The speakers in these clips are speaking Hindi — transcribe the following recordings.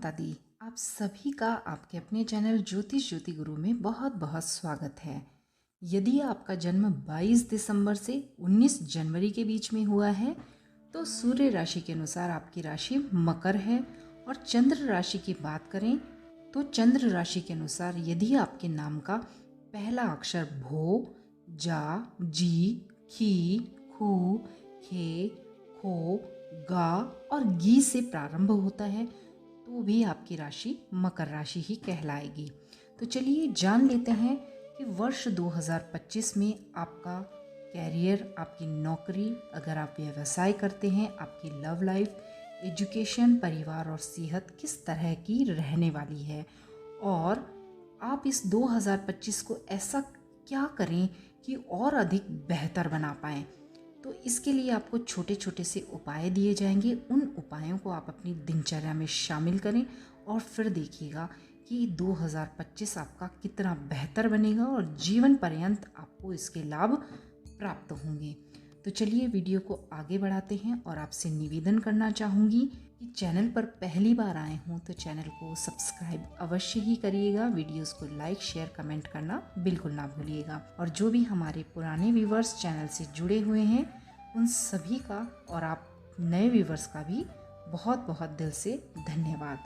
माता दी। आप सभी का आपके अपने चैनल ज्योतिष ज्योति गुरु में बहुत बहुत स्वागत है। यदि आपका जन्म 22 दिसंबर से 19 जनवरी के बीच में हुआ है तो सूर्य राशि के अनुसार आपकी राशि मकर है। और चंद्र राशि की बात करें तो चंद्र राशि के अनुसार यदि आपके नाम का पहला अक्षर भो, जा, जी, खी, खू, हे, खो, गा और गी से प्रारंभ होता है तो भी आपकी राशि मकर राशि ही कहलाएगी। तो चलिए जान लेते हैं कि वर्ष 2025 में आपका कैरियर, आपकी नौकरी, अगर आप व्यवसाय करते हैं, आपकी लव लाइफ, एजुकेशन, परिवार और सेहत किस तरह की रहने वाली है और आप इस 2025 को ऐसा क्या करें कि और अधिक बेहतर बना पाएं। तो इसके लिए आपको छोटे छोटे से उपाय दिए जाएंगे। उन उपायों को आप अपनी दिनचर्या में शामिल करें और फिर देखिएगा कि 2025 आपका कितना बेहतर बनेगा और जीवन पर्यंत आपको इसके लाभ प्राप्त होंगे। तो चलिए वीडियो को आगे बढ़ाते हैं और आपसे निवेदन करना चाहूँगी कि चैनल पर पहली बार आए हों तो चैनल को सब्सक्राइब अवश्य ही करिएगा। वीडियोस को लाइक, शेयर, कमेंट करना बिल्कुल ना भूलिएगा। और जो भी हमारे पुराने व्यूवर्स चैनल से जुड़े हुए हैं उन सभी का और आप नए व्यूवर्स का भी बहुत बहुत दिल से धन्यवाद।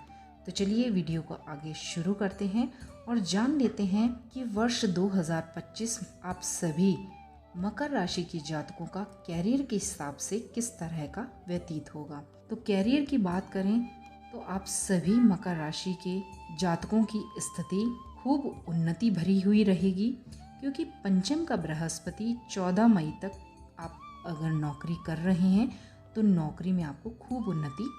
तो चलिए वीडियो को आगे शुरू करते हैं और जान लेते हैं कि वर्ष 2025 आप सभी मकर राशि की जातकों का कैरियर के हिसाब से किस तरह का व्यतीत होगा। तो कैरियर की बात करें तो आप सभी मकर राशि के जातकों की स्थिति खूब उन्नति भरी हुई रहेगी, क्योंकि पंचम का बृहस्पति 14 मई तक आप अगर नौकरी कर रहे हैं तो नौकरी में आपको खूब उन्नति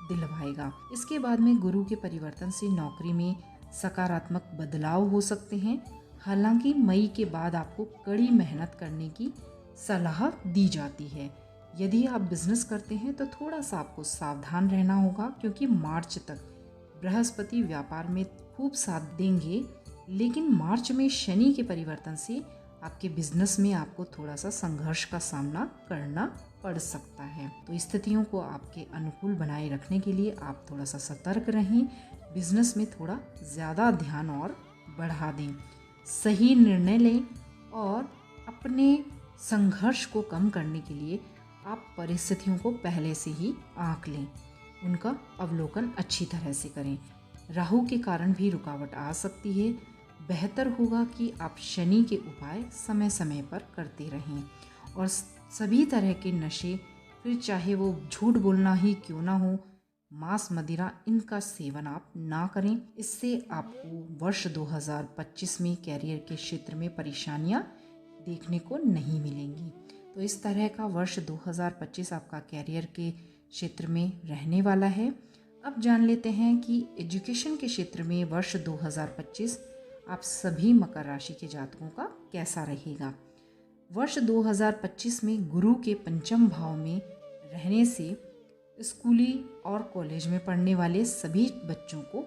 दिलवाएगा। इसके बाद में गुरु के परिवर्तन से नौकरी में सकारात्मक बदलाव हो सकते हैं। हालांकि मई के बाद आपको कड़ी मेहनत करने की सलाह दी जाती है। यदि आप बिजनेस करते हैं तो थोड़ा सा आपको सावधान रहना होगा, क्योंकि मार्च तक बृहस्पति व्यापार में खूब साथ देंगे, लेकिन मार्च में शनि के परिवर्तन से आपके बिजनेस में आपको थोड़ा सा संघर्ष का सामना करना पड़ सकता है। तो स्थितियों को आपके अनुकूल बनाए रखने के लिए आप थोड़ा सा सतर्क रहें, बिजनेस में थोड़ा ज़्यादा ध्यान और बढ़ा दें, सही निर्णय लें और अपने संघर्ष को कम करने के लिए आप परिस्थितियों को पहले से ही आंक लें, उनका अवलोकन अच्छी तरह से करें। राहु के कारण भी रुकावट आ सकती है। बेहतर होगा कि आप शनि के उपाय समय समय पर करते रहें और सभी तरह के नशे, फिर चाहे वो झूठ बोलना ही क्यों ना हो, मांस, मदिरा, इनका सेवन आप ना करें। इससे आपको वर्ष 2025 में कैरियर के क्षेत्र में परेशानियां देखने को नहीं मिलेंगी। तो इस तरह का वर्ष 2025 आपका कैरियर के क्षेत्र में रहने वाला है। अब जान लेते हैं कि एजुकेशन के क्षेत्र में वर्ष 2025 आप सभी मकर राशि के जातकों का कैसा रहेगा। वर्ष 2025 में गुरु के पंचम भाव में रहने से स्कूली और कॉलेज में पढ़ने वाले सभी बच्चों को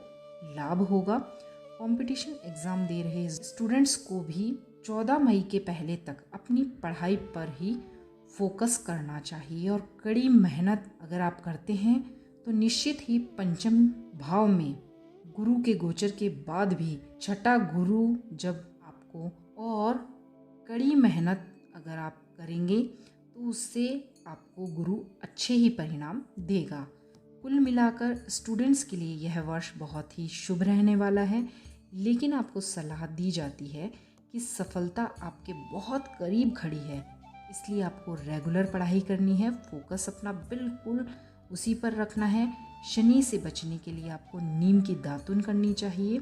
लाभ होगा। कंपटीशन एग्ज़ाम दे रहे स्टूडेंट्स को भी 14 मई के पहले तक अपनी पढ़ाई पर ही फोकस करना चाहिए और कड़ी मेहनत अगर आप करते हैं तो निश्चित ही पंचम भाव में गुरु के गोचर के बाद भी छठा गुरु जब आपको और कड़ी मेहनत अगर आप करेंगे तो उससे आपको गुरु अच्छे ही परिणाम देगा। कुल मिलाकर स्टूडेंट्स के लिए यह वर्ष बहुत ही शुभ रहने वाला है, लेकिन आपको सलाह दी जाती है कि सफलता आपके बहुत करीब खड़ी है, इसलिए आपको रेगुलर पढ़ाई करनी है, फोकस अपना बिल्कुल उसी पर रखना है। शनि से बचने के लिए आपको नीम की दातुन करनी चाहिए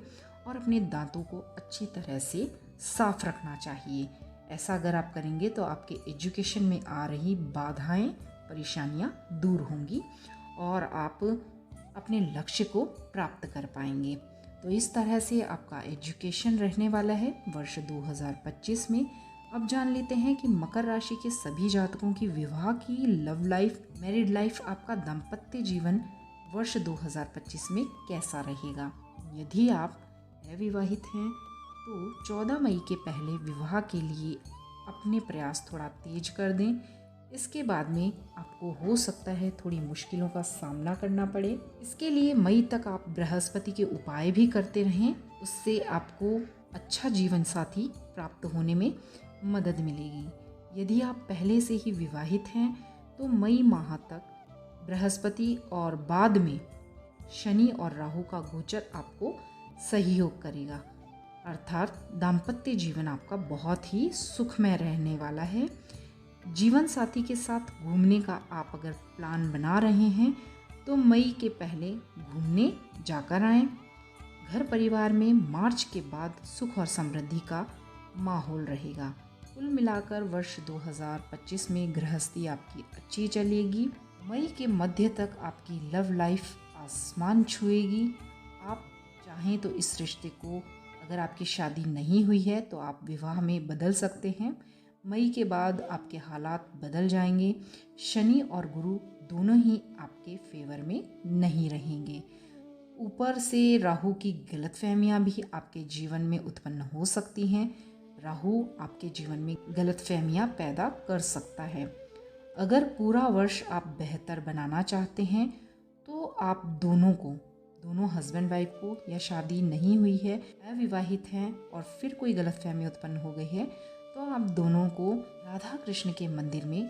और अपने दांतों को अच्छी तरह से साफ रखना चाहिए। ऐसा अगर आप करेंगे तो आपके एजुकेशन में आ रही बाधाएं, परेशानियां दूर होंगी और आप अपने लक्ष्य को प्राप्त कर पाएंगे। तो इस तरह से आपका एजुकेशन रहने वाला है वर्ष 2025 में। अब जान लेते हैं कि मकर राशि के सभी जातकों की विवाह की लव लाइफ, मैरिड लाइफ, आपका दाम्पत्य जीवन वर्ष 2025 में कैसा रहेगा। यदि आप अविवाहित हैं तो 14 मई के पहले विवाह के लिए अपने प्रयास थोड़ा तेज कर दें, इसके बाद में आपको हो सकता है थोड़ी मुश्किलों का सामना करना पड़े। इसके लिए मई तक आप बृहस्पति के उपाय भी करते रहें, उससे आपको अच्छा जीवन साथी प्राप्त होने में मदद मिलेगी। यदि आप पहले से ही विवाहित हैं तो मई माह तक बृहस्पति और बाद में शनि और राहु का गोचर आपको सहयोग करेगा, अर्थात दाम्पत्य जीवन आपका बहुत ही सुखमय रहने वाला है। जीवन साथी के साथ घूमने का आप अगर प्लान बना रहे हैं तो मई के पहले घूमने जाकर आएं। घर परिवार में मार्च के बाद सुख और समृद्धि का माहौल रहेगा। कुल मिलाकर वर्ष 2025 में गृहस्थी आपकी अच्छी चलेगी। मई के मध्य तक आपकी लव लाइफ आसमान छुएगी। आप चाहें तो इस रिश्ते को, अगर आपकी शादी नहीं हुई है तो आप विवाह में बदल सकते हैं। मई के बाद आपके हालात बदल जाएंगे। शनि और गुरु दोनों ही आपके फेवर में नहीं रहेंगे। ऊपर से राहु की गलतफहमियां भी आपके जीवन में उत्पन्न हो सकती हैं। राहु आपके जीवन में गलतफहमियां पैदा कर सकता है। अगर पूरा वर्ष आप बेहतर बनाना चाहते हैं तो आप दोनों हस्बैंड वाइफ को, या शादी नहीं हुई है, अविवाहित हैं और फिर कोई गलतफहमी उत्पन्न हो गई है, तो आप दोनों को राधा कृष्ण के मंदिर में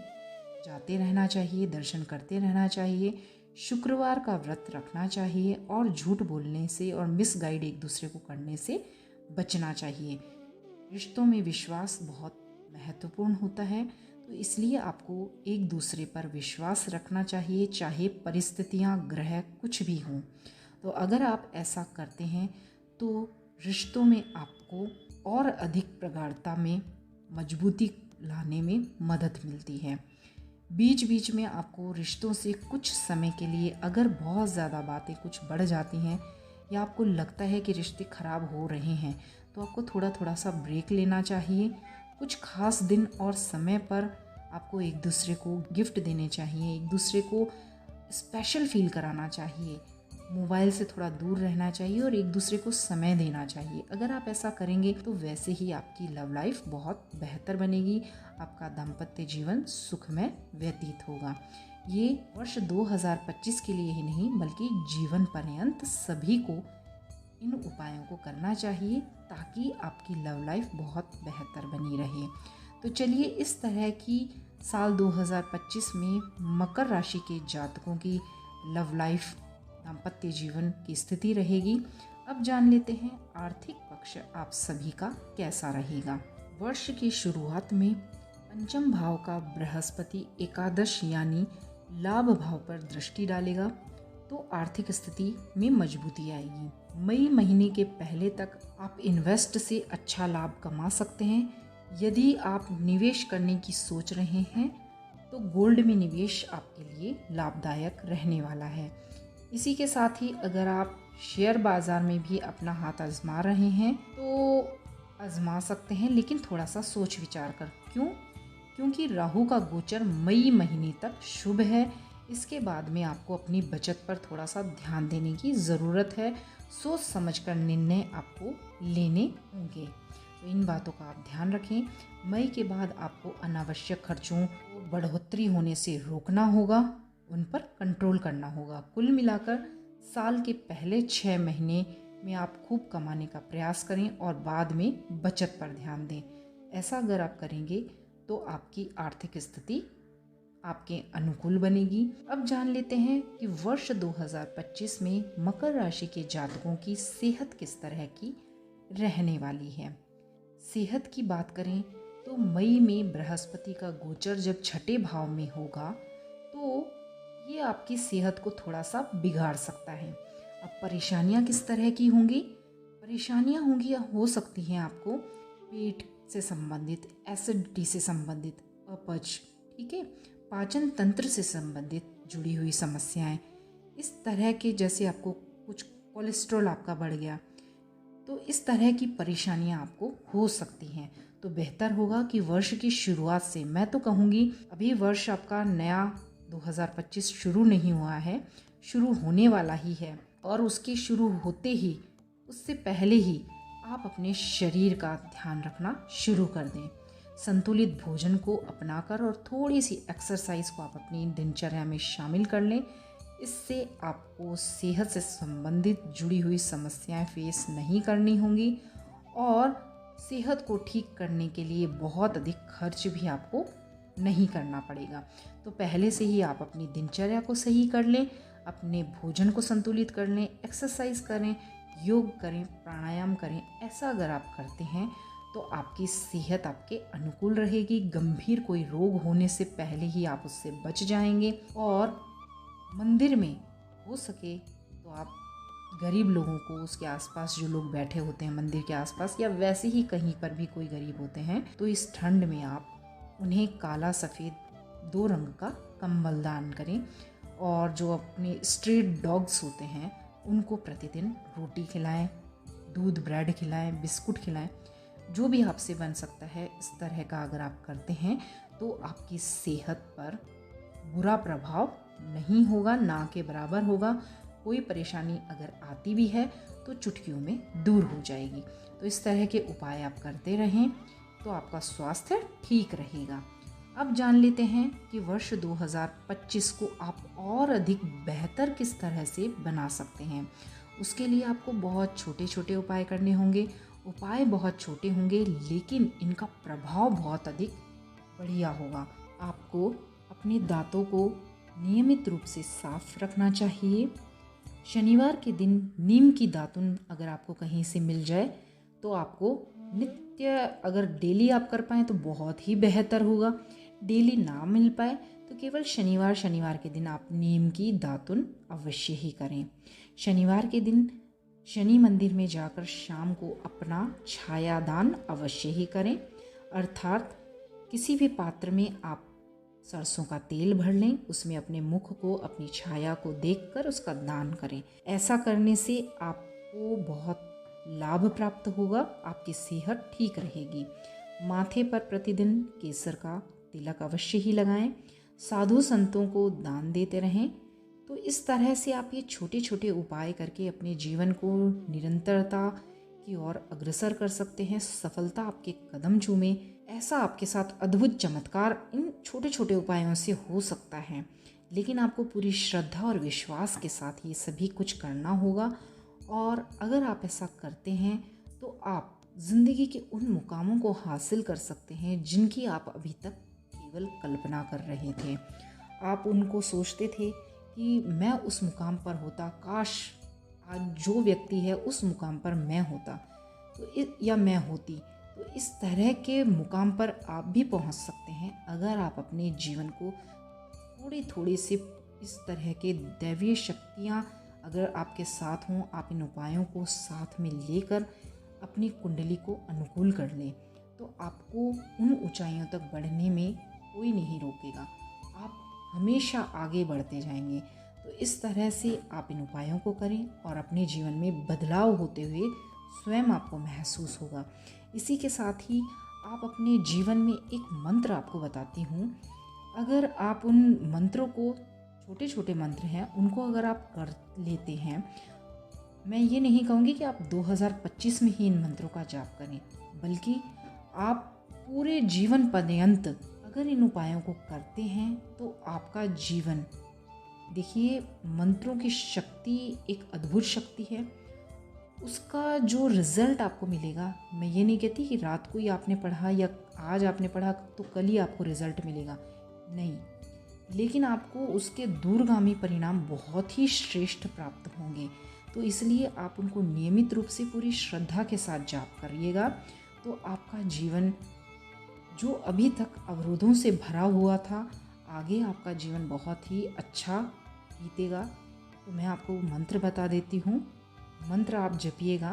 जाते रहना चाहिए, दर्शन करते रहना चाहिए, शुक्रवार का व्रत रखना चाहिए और झूठ बोलने से और मिसगाइड एक दूसरे को करने से बचना चाहिए। रिश्तों में विश्वास बहुत महत्वपूर्ण होता है, तो इसलिए आपको एक दूसरे पर विश्वास रखना चाहिए, चाहे परिस्थितियां, ग्रह कुछ भी हों। तो अगर आप ऐसा करते हैं तो रिश्तों में आपको और अधिक प्रगाढ़ता में, मजबूती लाने में मदद मिलती है। बीच बीच में आपको रिश्तों से कुछ समय के लिए, अगर बहुत ज़्यादा बातें कुछ बढ़ जाती हैं या आपको लगता है कि रिश्ते ख़राब हो रहे हैं, तो आपको थोड़ा थोड़ा सा ब्रेक लेना चाहिए। कुछ खास दिन और समय पर आपको एक दूसरे को गिफ्ट देने चाहिए, एक दूसरे को स्पेशल फील कराना चाहिए, मोबाइल से थोड़ा दूर रहना चाहिए और एक दूसरे को समय देना चाहिए। अगर आप ऐसा करेंगे तो वैसे ही आपकी लव लाइफ बहुत बेहतर बनेगी, आपका दाम्पत्य जीवन सुखमय व्यतीत होगा। ये वर्ष 2025 के लिए ही नहीं बल्कि जीवन पर्यंत सभी को इन उपायों को करना चाहिए, ताकि आपकी लव लाइफ बहुत बेहतर बनी रहे। तो चलिए, इस तरह की साल 2025 में मकर राशि के जातकों की लव लाइफ, दाम्पत्य जीवन की स्थिति रहेगी। अब जान लेते हैं आर्थिक पक्ष आप सभी का कैसा रहेगा। वर्ष की शुरुआत में पंचम भाव का बृहस्पति एकादश यानी लाभ भाव पर दृष्टि डालेगा, तो आर्थिक स्थिति में मजबूती आएगी। मई महीने के पहले तक आप इन्वेस्ट से अच्छा लाभ कमा सकते हैं। यदि आप निवेश करने की सोच रहे हैं तो गोल्ड में निवेश आपके लिए लाभदायक रहने वाला है। इसी के साथ ही अगर आप शेयर बाजार में भी अपना हाथ आजमा रहे हैं तो आजमा सकते हैं, लेकिन थोड़ा सा सोच विचार कर। क्यों? क्योंकि राहु का गोचर मई महीने तक शुभ है। इसके बाद में आपको अपनी बचत पर थोड़ा सा ध्यान देने की ज़रूरत है। सोच समझकर निर्णय आपको लेने होंगे, तो इन बातों का आप ध्यान रखें। मई के बाद आपको अनावश्यक खर्चों को बढ़ोतरी होने से रोकना होगा, उन पर कंट्रोल करना होगा। कुल मिलाकर साल के पहले 6 महीने में आप खूब कमाने का प्रयास करें और बाद में बचत पर ध्यान दें। ऐसा अगर आप करेंगे तो आपकी आर्थिक स्थिति आपके अनुकूल बनेगी। अब जान लेते हैं कि वर्ष 2025 में मकर राशि के जातकों की सेहत किस तरह की रहने वाली है। सेहत की बात करें तो मई में बृहस्पति का गोचर जब छठे भाव में होगा तो ये आपकी सेहत को थोड़ा सा बिगाड़ सकता है। अब परेशानियां किस तरह की होंगी? परेशानियां होंगी या हो सकती हैं आपको पेट से संबंधित, एसिडिटी से संबंधित, अपच, ठीक है, पाचन तंत्र से संबंधित जुड़ी हुई समस्याएं, इस तरह के, जैसे आपको कुछ कोलेस्ट्रॉल आपका बढ़ गया, तो इस तरह की परेशानियां आपको हो सकती हैं। तो बेहतर होगा कि वर्ष की शुरुआत से, मैं तो कहूँगी अभी वर्ष आपका नया 2025 शुरू नहीं हुआ है, शुरू होने वाला ही है, और उसके शुरू होते ही, उससे पहले ही आप अपने शरीर का ध्यान रखना शुरू कर दें। संतुलित भोजन को अपनाकर और थोड़ी सी एक्सरसाइज को आप अपनी दिनचर्या में शामिल कर लें। इससे आपको सेहत से संबंधित जुड़ी हुई समस्याएं फेस नहीं करनी होंगी और सेहत को ठीक करने के लिए बहुत अधिक खर्च भी आपको नहीं करना पड़ेगा। तो पहले से ही आप अपनी दिनचर्या को सही कर लें, अपने भोजन को संतुलित कर लें, एक्सरसाइज करें, योग करें, प्राणायाम करें। ऐसा अगर आप करते हैं तो आपकी सेहत आपके अनुकूल रहेगी। गंभीर कोई रोग होने से पहले ही आप उससे बच जाएंगे। और मंदिर में हो सके तो आप गरीब लोगों को, उसके आसपास जो लोग बैठे होते हैं मंदिर के आसपास, या वैसे ही कहीं पर भी कोई गरीब होते हैं, तो इस ठंड में आप उन्हें काला सफ़ेद 2 रंग का कंबल दान करें। और जो अपने स्ट्रीट डॉग्स होते हैं उनको प्रतिदिन रोटी खिलाएं, दूध ब्रेड खिलाएं, बिस्कुट खिलाएं। जो भी आपसे बन सकता है इस तरह का अगर आप करते हैं तो आपकी सेहत पर बुरा प्रभाव नहीं होगा, ना के बराबर होगा। कोई परेशानी अगर आती भी है तो चुटकियों में दूर हो जाएगी। तो इस तरह के उपाय आप करते रहें तो आपका स्वास्थ्य ठीक रहेगा। अब जान लेते हैं कि वर्ष 2025 को आप और अधिक बेहतर किस तरह से बना सकते हैं। उसके लिए आपको बहुत छोटे छोटे उपाय करने होंगे। उपाय बहुत छोटे होंगे लेकिन इनका प्रभाव बहुत अधिक बढ़िया होगा। आपको अपने दांतों को नियमित रूप से साफ रखना चाहिए। शनिवार के दिन नीम की दातुन अगर आपको कहीं से मिल जाए तो आपको नित्य, अगर डेली आप कर पाएँ तो बहुत ही बेहतर होगा। डेली ना मिल पाए तो केवल शनिवार के दिन आप नीम की दातुन अवश्य ही करें। शनिवार के दिन शनि मंदिर में जाकर शाम को अपना छायादान अवश्य ही करें। अर्थात किसी भी पात्र में आप सरसों का तेल भर लें, उसमें अपने मुख को, अपनी छाया को देखकर उसका दान करें। ऐसा करने से आपको बहुत लाभ प्राप्त होगा, आपकी सेहत ठीक रहेगी। माथे पर प्रतिदिन केसर का तिलक अवश्य ही लगाएं। साधु संतों को दान देते रहें। तो इस तरह से आप ये छोटे छोटे उपाय करके अपने जीवन को निरंतरता की ओर अग्रसर कर सकते हैं। सफलता आपके कदम चूमे, ऐसा आपके साथ अद्भुत चमत्कार इन छोटे छोटे उपायों से हो सकता है। लेकिन आपको पूरी श्रद्धा और विश्वास के साथ ये सभी कुछ करना होगा। और अगर आप ऐसा करते हैं तो आप जिंदगी के उन मुकामों को हासिल कर सकते हैं जिनकी आप अभी तक केवल कल्पना कर रहे थे। आप उनको सोचते थे कि मैं उस मुकाम पर होता, काश आज जो व्यक्ति है उस मुकाम पर मैं होता या मैं होती। तो इस तरह के मुकाम पर आप भी पहुंच सकते हैं अगर आप अपने जीवन को थोड़ी थोड़ी से इस तरह के दैवीय शक्तियां अगर आपके साथ हों, आप इन उपायों को साथ में लेकर अपनी कुंडली को अनुकूल कर लें तो आपको उन ऊंचाइयों तक बढ़ने में कोई नहीं रोकेगा। आप हमेशा आगे बढ़ते जाएंगे। तो इस तरह से आप इन उपायों को करें और अपने जीवन में बदलाव होते हुए स्वयं आपको महसूस होगा। इसी के साथ ही आप अपने जीवन में एक मंत्र आपको बताती हूँ। अगर आप उन मंत्रों को, छोटे छोटे मंत्र हैं, उनको अगर आप कर लेते हैं, मैं ये नहीं कहूँगी कि आप 2025 में ही इन मंत्रों का जाप करें, बल्कि आप पूरे जीवन पर्यंत अगर इन उपायों को करते हैं तो आपका जीवन, देखिए मंत्रों की शक्ति एक अद्भुत शक्ति है। उसका जो रिज़ल्ट आपको मिलेगा, मैं ये नहीं कहती कि रात को ही आपने पढ़ा या आज आपने पढ़ा तो कल ही आपको रिज़ल्ट मिलेगा, नहीं, लेकिन आपको उसके दूरगामी परिणाम बहुत ही श्रेष्ठ प्राप्त होंगे। तो इसलिए आप उनको नियमित रूप से पूरी श्रद्धा के साथ जाप करिएगा तो आपका जीवन जो अभी तक अवरोधों से भरा हुआ था, आगे आपका जीवन बहुत ही अच्छा बीतेगा। तो मैं आपको मंत्र बता देती हूँ। मंत्र आप जपिएगा,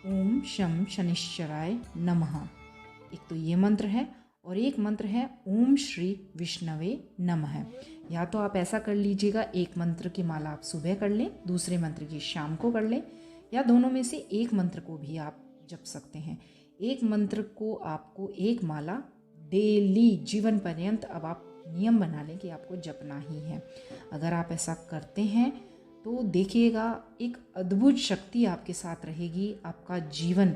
ओम शम शनिश्चराय नमः। एक तो ये मंत्र है और एक मंत्र है ओम श्री विष्णवे नमः। या तो आप ऐसा कर लीजिएगा, एक मंत्र की माला आप सुबह कर लें, दूसरे मंत्र की शाम को कर लें, या दोनों में से एक मंत्र को भी आप जप सकते हैं। एक मंत्र को आपको एक माला डेली जीवन पर्यंत अब आप नियम बना लें कि आपको जपना ही है। अगर आप ऐसा करते हैं तो देखिएगा एक अद्भुत शक्ति आपके साथ रहेगी। आपका जीवन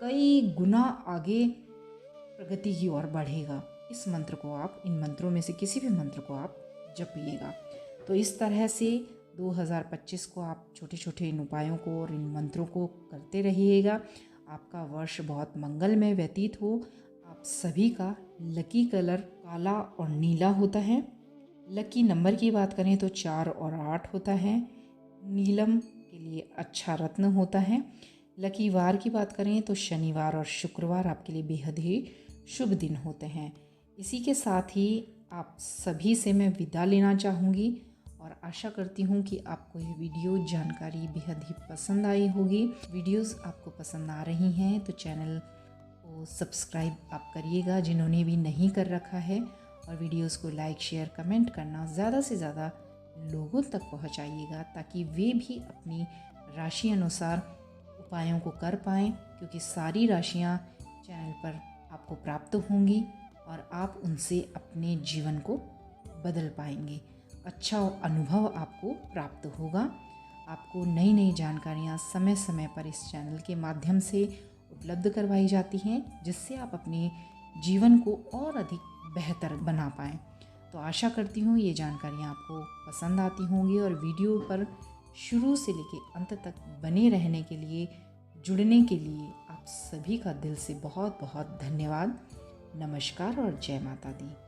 कई गुना आगे प्रगति की ओर बढ़ेगा। इस मंत्र को आप, इन मंत्रों में से किसी भी मंत्र को आप जपिएगा। तो इस तरह से 2025 को आप छोटे छोटे इन उपायों को और इन मंत्रों को करते रहिएगा। आपका वर्ष बहुत मंगलमय व्यतीत हो। आप सभी का लकी कलर काला और नीला होता है। लकी नंबर की बात करें तो 4 और 8 होता है। नीलम के लिए अच्छा रत्न होता है। लकी वार की बात करें तो शनिवार और शुक्रवार आपके लिए बेहद ही शुभ दिन होते हैं। इसी के साथ ही आप सभी से मैं विदा लेना चाहूँगी और आशा करती हूँ कि आपको ये वीडियो जानकारी बेहद ही पसंद आई होगी। वीडियोस आपको पसंद आ रही हैं तो चैनल को सब्सक्राइब आप करिएगा जिन्होंने भी नहीं कर रखा है, और वीडियोस को लाइक शेयर कमेंट करना ज़्यादा से ज़्यादा लोगों तक पहुँचाइएगा ताकि वे भी अपनी राशि अनुसार उपायों को कर पाएँ, क्योंकि सारी राशियाँ चैनल पर आपको प्राप्त होंगी और आप उनसे अपने जीवन को बदल पाएंगे। अच्छा अनुभव आपको प्राप्त होगा। आपको नई नई जानकारियाँ समय समय पर इस चैनल के माध्यम से उपलब्ध करवाई जाती हैं, जिससे आप अपने जीवन को और अधिक बेहतर बना पाएँ। तो आशा करती हूँ ये जानकारियाँ आपको पसंद आती होंगी, और वीडियो पर शुरू से लेकर अंत तक बने रहने के लिए, जुड़ने के लिए आप सभी का दिल से बहुत बहुत धन्यवाद। नमस्कार और जय माता दी।